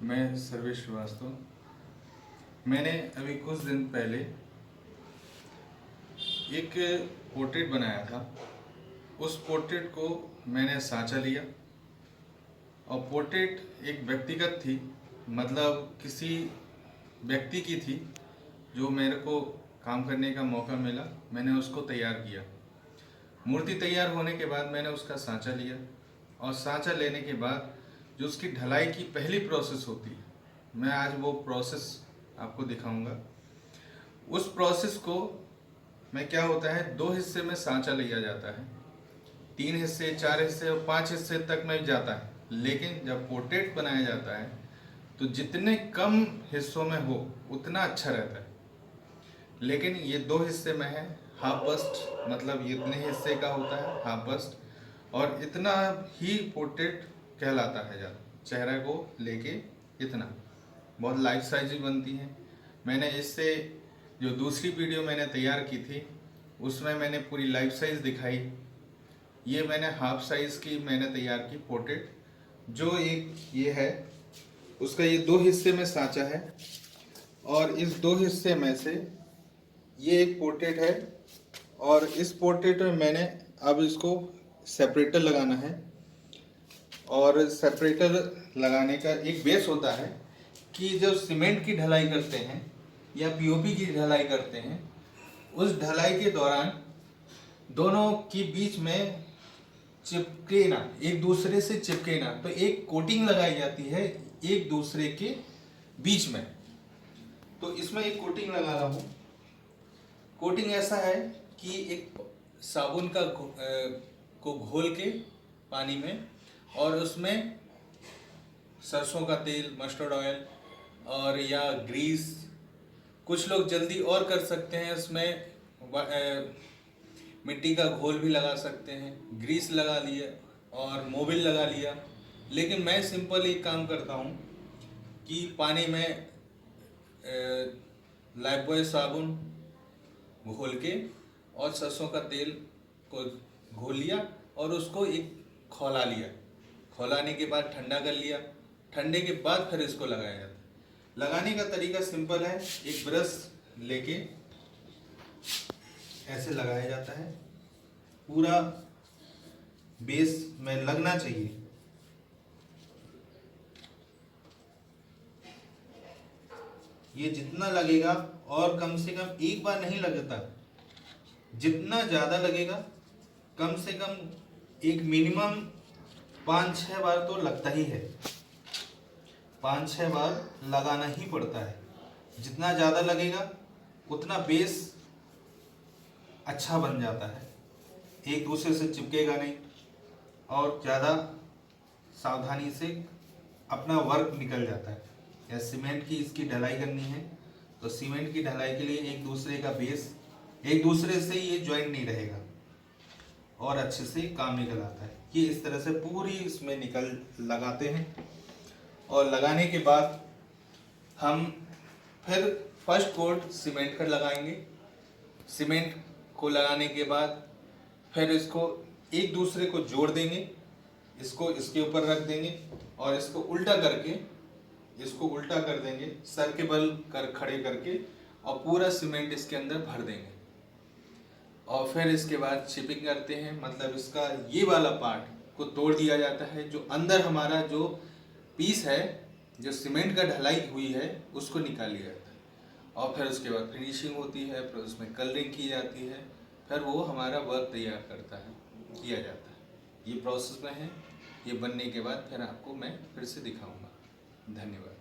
मैं सर्वेश श्रीवास्तव। मैंने अभी कुछ दिन पहले एक पोर्ट्रेट बनाया था। उस पोर्ट्रेट को मैंने सांचा लिया और पोर्ट्रेट एक व्यक्तिगत थी, मतलब किसी व्यक्ति की थी जो मेरे को काम करने का मौका मिला। मैंने उसको तैयार किया। मूर्ति तैयार होने के बाद मैंने उसका सांचा लिया और सांचा लेने के बाद जो उसकी ढलाई की पहली प्रोसेस होती है, मैं आज वो प्रोसेस आपको दिखाऊंगा। उस प्रोसेस को मैं क्या होता है, 2 हिस्से में सांचा लिया जाता है, 3 हिस्से, 4 हिस्से और 5 हिस्से तक में जाता है। लेकिन जब पोर्ट्रेट बनाया जाता है तो जितने कम हिस्सों में हो उतना अच्छा रहता है। लेकिन ये 2 हिस्से में है। हाफ बस्ट मतलब ये इतने हिस्से का होता है हाफ बस्ट, और इतना ही पोर्ट्रेट कहलाता है। ज़्यादा चेहरा को लेके इतना बहुत लाइफ साइज ही बनती है। मैंने इससे जो दूसरी वीडियो मैंने तैयार की थी उसमें मैंने पूरी लाइफ साइज दिखाई। ये मैंने हाफ साइज की मैंने तैयार की पोर्ट्रेट। जो एक ये है उसका ये 2 हिस्से में सांचा है और इस 2 हिस्से में से ये एक पोर्ट्रेट है। और इस पोर्ट्रेट में मैंने अब इसको सेपरेटर लगाना है। और सेपरेटर लगाने का एक बेस होता है कि जब सीमेंट की ढलाई करते हैं या पीओपी की ढलाई करते हैं, उस ढलाई के दौरान दोनों के बीच में चिपके ना, एक दूसरे से चिपके ना, तो एक कोटिंग लगाई जाती है एक दूसरे के बीच में। तो इसमें एक कोटिंग लगा रहा हूँ। कोटिंग ऐसा है कि एक साबुन का को घोल के पानी में, और उसमें सरसों का तेल, मस्टर्ड ऑयल और या ग्रीस, कुछ लोग जल्दी और कर सकते हैं, उसमें मिट्टी का घोल भी लगा सकते हैं, ग्रीस लगा लिया और मोबिल लगा लिया। लेकिन मैं सिंपल एक काम करता हूँ कि पानी में लाइफबॉय साबुन घोल के और सरसों का तेल को घोल लिया और उसको एक खौला लिया। खौलाने के बाद ठंडा कर लिया। ठंडे के बाद फिर इसको लगाया जाता है। लगाने का तरीका सिंपल है। एक ब्रश लेके ऐसे लगाया जाता है, पूरा बेस में लगना चाहिए। ये जितना लगेगा, और कम से कम एक बार नहीं लगता, जितना ज़्यादा लगेगा कम से कम एक मिनिमम 5-6 बार तो लगता ही है। 5-6 बार लगाना ही पड़ता है। जितना ज़्यादा लगेगा उतना बेस अच्छा बन जाता है, एक दूसरे से चिपकेगा नहीं और ज़्यादा सावधानी से अपना वर्क निकल जाता है। या सीमेंट की इसकी ढलाई करनी है तो सीमेंट की ढलाई के लिए एक दूसरे का बेस, एक दूसरे से ये ज्वाइंट नहीं रहेगा और अच्छे से काम निकल आता है। ये इस तरह से पूरी इसमें निकल लगाते हैं। और लगाने के बाद हम फिर फर्स्ट कोट सीमेंट का लगाएंगे। सीमेंट को लगाने के बाद फिर इसको एक दूसरे को जोड़ देंगे, इसको इसके ऊपर रख देंगे और इसको उल्टा करके, इसको उल्टा कर देंगे सर के बल कर खड़े करके, और पूरा सीमेंट इसके अंदर भर देंगे। और फिर इसके बाद शिपिंग करते हैं, मतलब इसका ये वाला पार्ट को तोड़ दिया जाता है। जो अंदर हमारा जो पीस है, जो सीमेंट का ढलाई हुई है, उसको निकाल लिया जाता है। और फिर उसके बाद फिनिशिंग होती है, फिर उसमें कलरिंग की जाती है, फिर वो हमारा वर्क तैयार करता है, किया जाता है। ये प्रोसेस में है। ये बनने के बाद फिर आपको मैं फिर से दिखाऊंगा। धन्यवाद।